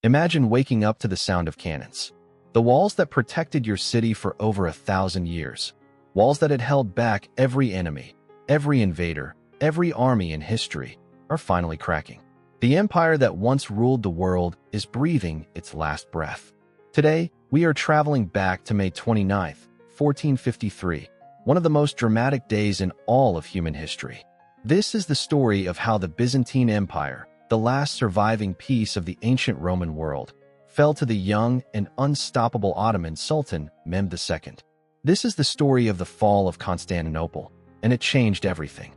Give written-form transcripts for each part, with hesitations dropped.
Imagine waking up to the sound of cannons. The walls that protected your city for over 1,000 years. Walls that had held back every enemy, every invader, every army in history, are finally cracking. The empire that once ruled the world is breathing its last breath. Today, we are traveling back to May 29th, 1453, one of the most dramatic days in all of human history. This is the story of how the Byzantine Empire, the last surviving piece of the ancient Roman world, fell to the young and unstoppable Ottoman Sultan Mehmed II. This is the story of the fall of Constantinople, and it changed everything.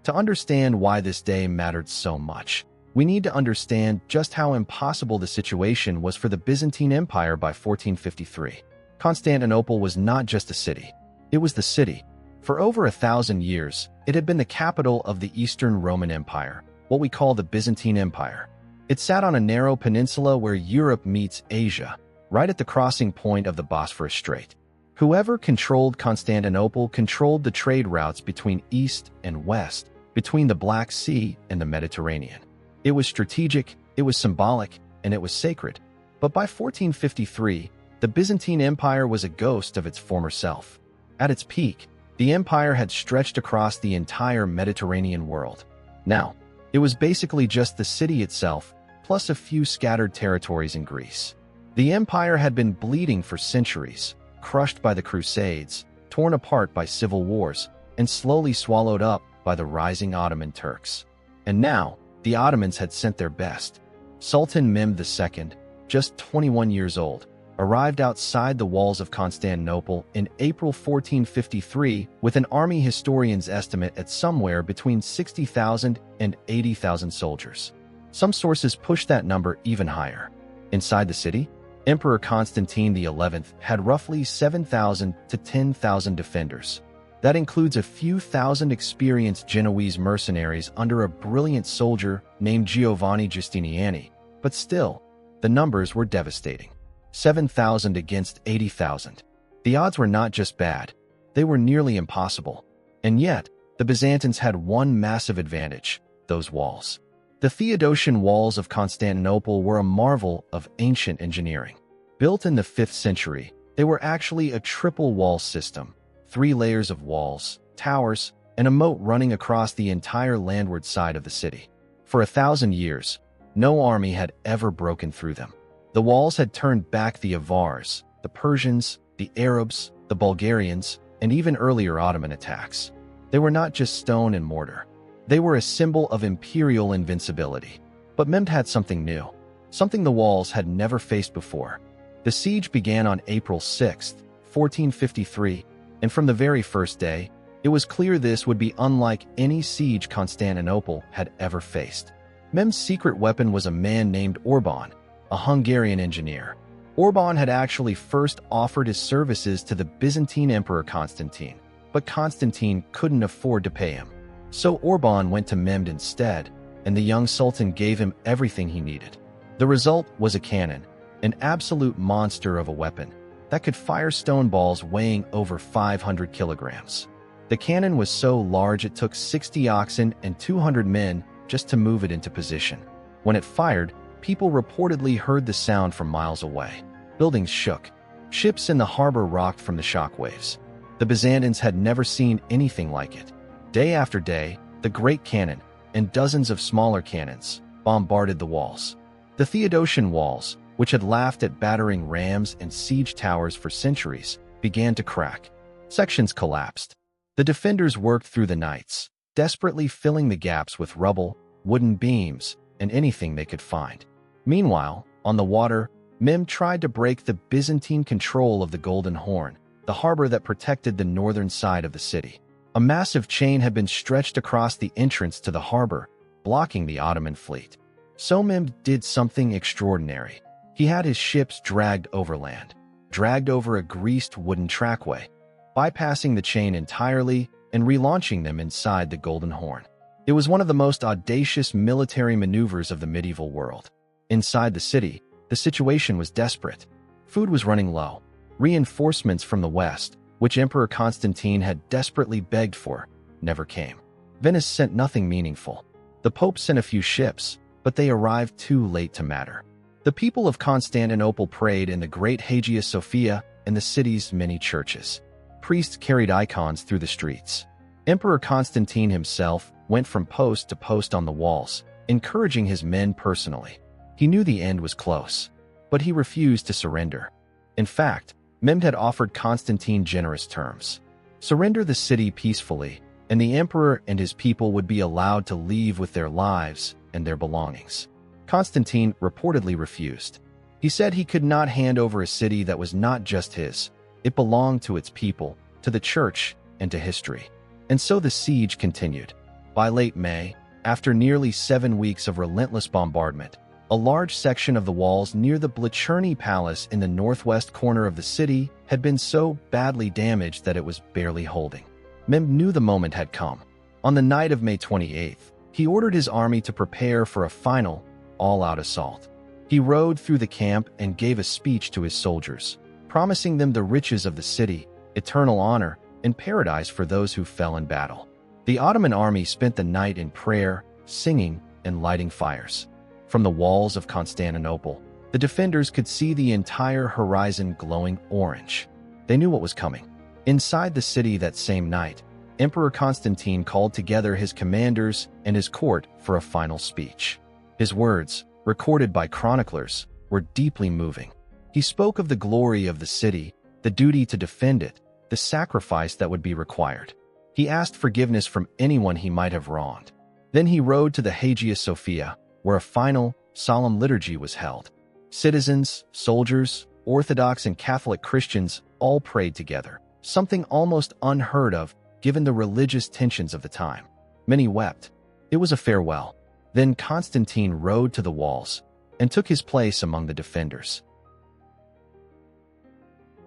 To understand why this day mattered so much, we need to understand just how impossible the situation was for the Byzantine Empire by 1453. Constantinople was not just a city, it was the city. For over 1,000 years, it had been the capital of the Eastern Roman Empire, what we call the Byzantine Empire. It sat on a narrow peninsula where Europe meets Asia, right at the crossing point of the Bosphorus Strait. Whoever controlled Constantinople controlled the trade routes between East and West, between the Black Sea and the Mediterranean. It was strategic, it was symbolic, and it was sacred. But by 1453, the Byzantine Empire was a ghost of its former self. At its peak, the empire had stretched across the entire Mediterranean world. Now, it was basically just the city itself, plus a few scattered territories in Greece. The empire had been bleeding for centuries, crushed by the Crusades, torn apart by civil wars, and slowly swallowed up by the rising Ottoman Turks. And now, the Ottomans had sent their best. Sultan Mehmed II, just 21 years old, arrived outside the walls of Constantinople in April 1453 with an army historians estimate at somewhere between 60,000 and 80,000 soldiers. Some sources push that number even higher. Inside the city, Emperor Constantine XI had roughly 7,000 to 10,000 defenders. That includes a few thousand experienced Genoese mercenaries under a brilliant soldier named Giovanni Giustiniani, but still, the numbers were devastating. 7,000 against 80,000. The odds were not just bad, they were nearly impossible. And yet, the Byzantines had one massive advantage: those walls. The Theodosian walls of Constantinople were a marvel of ancient engineering. Built in the 5th century, they were actually a triple wall system: 3 layers of walls, towers, and a moat running across the entire landward side of the city. For 1,000 years, no army had ever broken through them. The walls had turned back the Avars, the Persians, the Arabs, the Bulgarians, and even earlier Ottoman attacks. They were not just stone and mortar. They were a symbol of imperial invincibility. But Mehmed had something new, something the walls had never faced before. The siege began on April 6, 1453, and from the very first day, it was clear this would be unlike any siege Constantinople had ever faced. Mehmed's secret weapon was a man named Orban, a Hungarian engineer. Orban had actually first offered his services to the Byzantine Emperor Constantine, but Constantine couldn't afford to pay him. So Orban went to Mehmed instead, and the young sultan gave him everything he needed. The result was a cannon, an absolute monster of a weapon that could fire stone balls weighing over 500 kilograms. The cannon was so large it took 60 oxen and 200 men just to move it into position. When it fired, people reportedly heard the sound from miles away. Buildings shook. Ships in the harbor rocked from the shockwaves. The Byzantines had never seen anything like it. Day after day, the great cannon and dozens of smaller cannons bombarded the walls. The Theodosian walls, which had laughed at battering rams and siege towers for centuries, began to crack. Sections collapsed. The defenders worked through the nights, desperately filling the gaps with rubble, wooden beams, and anything they could find. Meanwhile, on the water, Mehmed tried to break the Byzantine control of the Golden Horn, the harbor that protected the northern side of the city. A massive chain had been stretched across the entrance to the harbor, blocking the Ottoman fleet. So Mehmed did something extraordinary. He had his ships dragged overland, dragged over a greased wooden trackway, bypassing the chain entirely and relaunching them inside the Golden Horn. It was one of the most audacious military maneuvers of the medieval world. Inside the city, the situation was desperate. Food was running low. Reinforcements from the west, which Emperor Constantine had desperately begged for, never came. Venice sent nothing meaningful. The Pope sent a few ships, but they arrived too late to matter. The people of Constantinople prayed in the great Hagia Sophia and the city's many churches. Priests carried icons through the streets. Emperor Constantine himself went from post to post on the walls, encouraging his men personally. He knew the end was close, but he refused to surrender. In fact, Mehmed had offered Constantine generous terms. Surrender the city peacefully, and the emperor and his people would be allowed to leave with their lives and their belongings. Constantine reportedly refused. He said he could not hand over a city that was not just his. It belonged to its people, to the church, and to history. And so the siege continued. By late May, after nearly 7 weeks of relentless bombardment, a large section of the walls near the Blicherny Palace in the northwest corner of the city had been so badly damaged that it was barely holding. Mehmed knew the moment had come. On the night of May 28th, he ordered his army to prepare for a final, all-out assault. He rode through the camp and gave a speech to his soldiers, promising them the riches of the city, eternal honor, and paradise for those who fell in battle. The Ottoman army spent the night in prayer, singing, and lighting fires. From the walls of Constantinople, the defenders could see the entire horizon glowing orange. They knew what was coming. Inside the city that same night, Emperor Constantine called together his commanders and his court for a final speech. His words, recorded by chroniclers, were deeply moving. He spoke of the glory of the city, the duty to defend it, the sacrifice that would be required. He asked forgiveness from anyone he might have wronged. Then he rode to the Hagia Sophia, where a final, solemn liturgy was held. Citizens, soldiers, Orthodox and Catholic Christians all prayed together, something almost unheard of given the religious tensions of the time. Many wept. It was a farewell. Then Constantine rode to the walls and took his place among the defenders.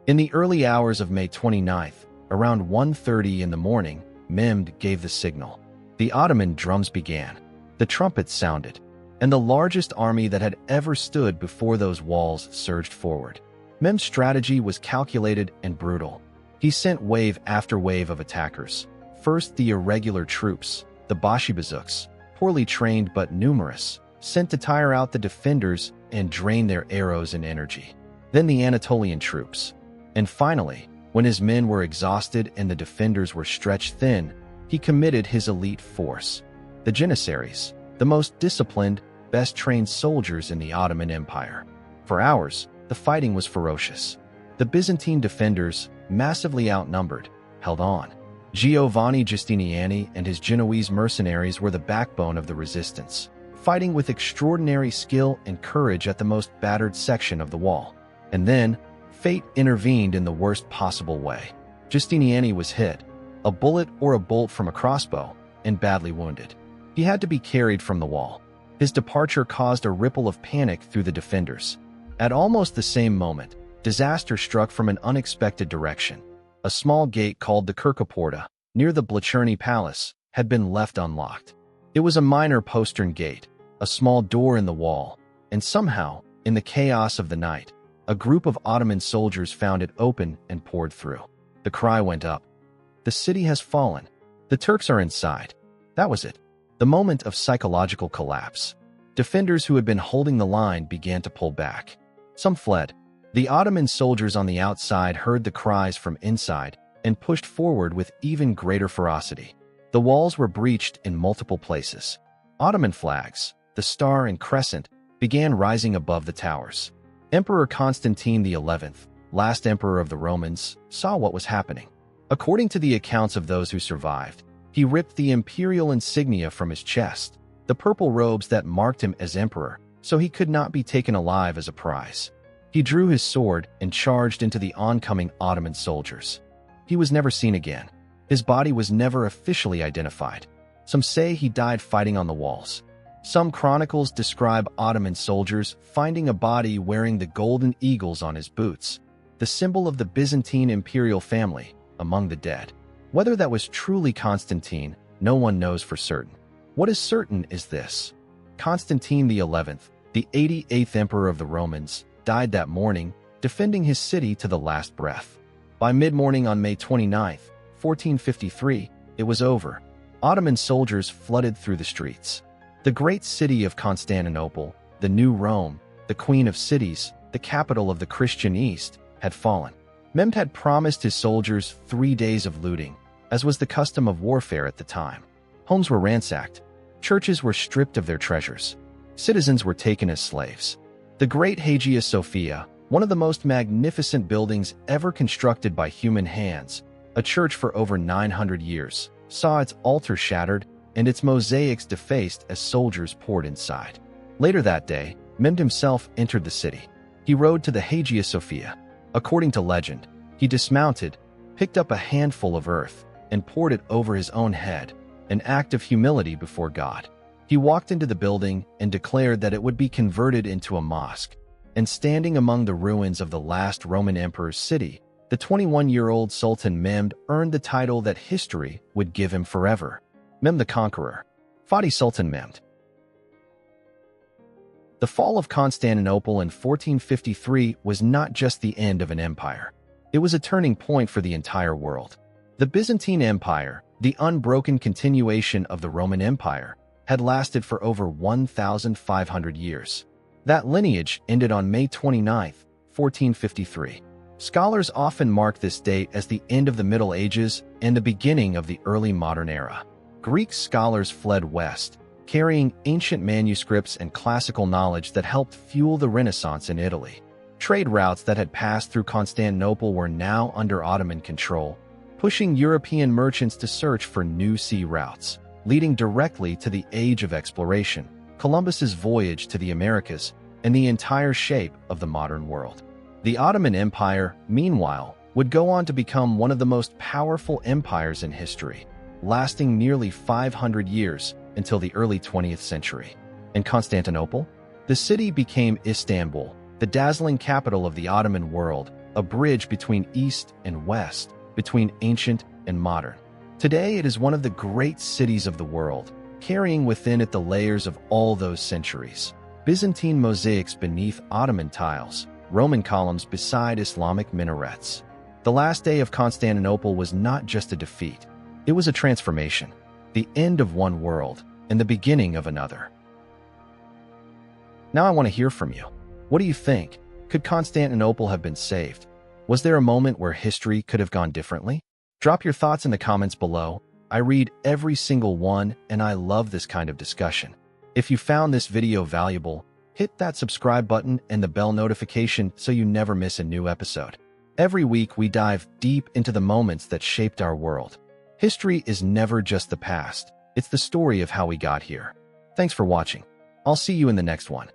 In the early hours of May 29th, around 1:30 in the morning, Mehmed gave the signal. The Ottoman drums began. The trumpets sounded, and the largest army that had ever stood before those walls surged forward. Mehmed's strategy was calculated and brutal. He sent wave after wave of attackers. First, the irregular troops, the Bashibazuks, poorly trained but numerous, sent to tire out the defenders and drain their arrows and energy. Then the Anatolian troops. And finally, when his men were exhausted and the defenders were stretched thin, he committed his elite force. The Janissaries, the most disciplined, best-trained soldiers in the Ottoman Empire. For hours, the fighting was ferocious. The Byzantine defenders, massively outnumbered, held on. Giovanni Giustiniani and his Genoese mercenaries were the backbone of the resistance, fighting with extraordinary skill and courage at the most battered section of the wall. And then, fate intervened in the worst possible way. Giustiniani was hit, a bullet or a bolt from a crossbow, and badly wounded. He had to be carried from the wall. His departure caused a ripple of panic through the defenders. At almost the same moment, disaster struck from an unexpected direction. A small gate called the Kirkoporta, near the Blicherny Palace, had been left unlocked. It was a minor postern gate, a small door in the wall, and somehow, in the chaos of the night, a group of Ottoman soldiers found it open and poured through. The cry went up. The city has fallen. The Turks are inside. That was it. The moment of psychological collapse. Defenders who had been holding the line began to pull back. Some fled. The Ottoman soldiers on the outside heard the cries from inside and pushed forward with even greater ferocity. The walls were breached in multiple places. Ottoman flags, the star and crescent, began rising above the towers. Emperor Constantine XI, last emperor of the Romans, saw what was happening. According to the accounts of those who survived, he ripped the imperial insignia from his chest, the purple robes that marked him as emperor, so he could not be taken alive as a prize. He drew his sword and charged into the oncoming Ottoman soldiers. He was never seen again. His body was never officially identified. Some say he died fighting on the walls. Some chronicles describe Ottoman soldiers finding a body wearing the golden eagles on his boots, the symbol of the Byzantine imperial family, among the dead. Whether that was truly Constantine, no one knows for certain. What is certain is this: Constantine XI, the 88th emperor of the Romans, died that morning, defending his city to the last breath. By mid-morning on May 29, 1453, it was over. Ottoman soldiers flooded through the streets. The great city of Constantinople, the new Rome, the queen of cities, the capital of the Christian East, had fallen. Mehmed had promised his soldiers 3 days of looting, as was the custom of warfare at the time. Homes were ransacked. Churches were stripped of their treasures. Citizens were taken as slaves. The Great Hagia Sophia, one of the most magnificent buildings ever constructed by human hands, a church for over 900 years, saw its altar shattered and its mosaics defaced as soldiers poured inside. Later that day, Mehmed himself entered the city. He rode to the Hagia Sophia. According to legend, he dismounted, picked up a handful of earth, and poured it over his own head, an act of humility before God. He walked into the building and declared that it would be converted into a mosque. And standing among the ruins of the last Roman emperor's city, the 21-year-old Sultan Mehmed earned the title that history would give him forever: Mehmed the Conqueror. Fatih Sultan Mehmed. The fall of Constantinople in 1453 was not just the end of an empire. It was a turning point for the entire world. The Byzantine Empire, the unbroken continuation of the Roman Empire, had lasted for over 1,500 years. That lineage ended on May 29, 1453. Scholars often mark this date as the end of the Middle Ages and the beginning of the early modern era. Greek scholars fled west, carrying ancient manuscripts and classical knowledge that helped fuel the Renaissance in Italy. Trade routes that had passed through Constantinople were now under Ottoman control, pushing European merchants to search for new sea routes, leading directly to the Age of Exploration, Columbus's voyage to the Americas, and the entire shape of the modern world. The Ottoman Empire, meanwhile, would go on to become one of the most powerful empires in history, lasting nearly 500 years until the early 20th century. In Constantinople, the city became Istanbul, the dazzling capital of the Ottoman world, a bridge between East and West, between ancient and modern. Today, it is one of the great cities of the world, carrying within it the layers of all those centuries. Byzantine mosaics beneath Ottoman tiles, Roman columns beside Islamic minarets. The last day of Constantinople was not just a defeat. It was a transformation, the end of one world and the beginning of another. Now I want to hear from you. What do you think? Could Constantinople have been saved? Was there a moment where history could have gone differently? Drop your thoughts in the comments below. I read every single one, and I love this kind of discussion. If you found this video valuable, hit that subscribe button and the bell notification so you never miss a new episode. Every week, we dive deep into the moments that shaped our world. History is never just the past. It's the story of how we got here. Thanks for watching. I'll see you in the next one.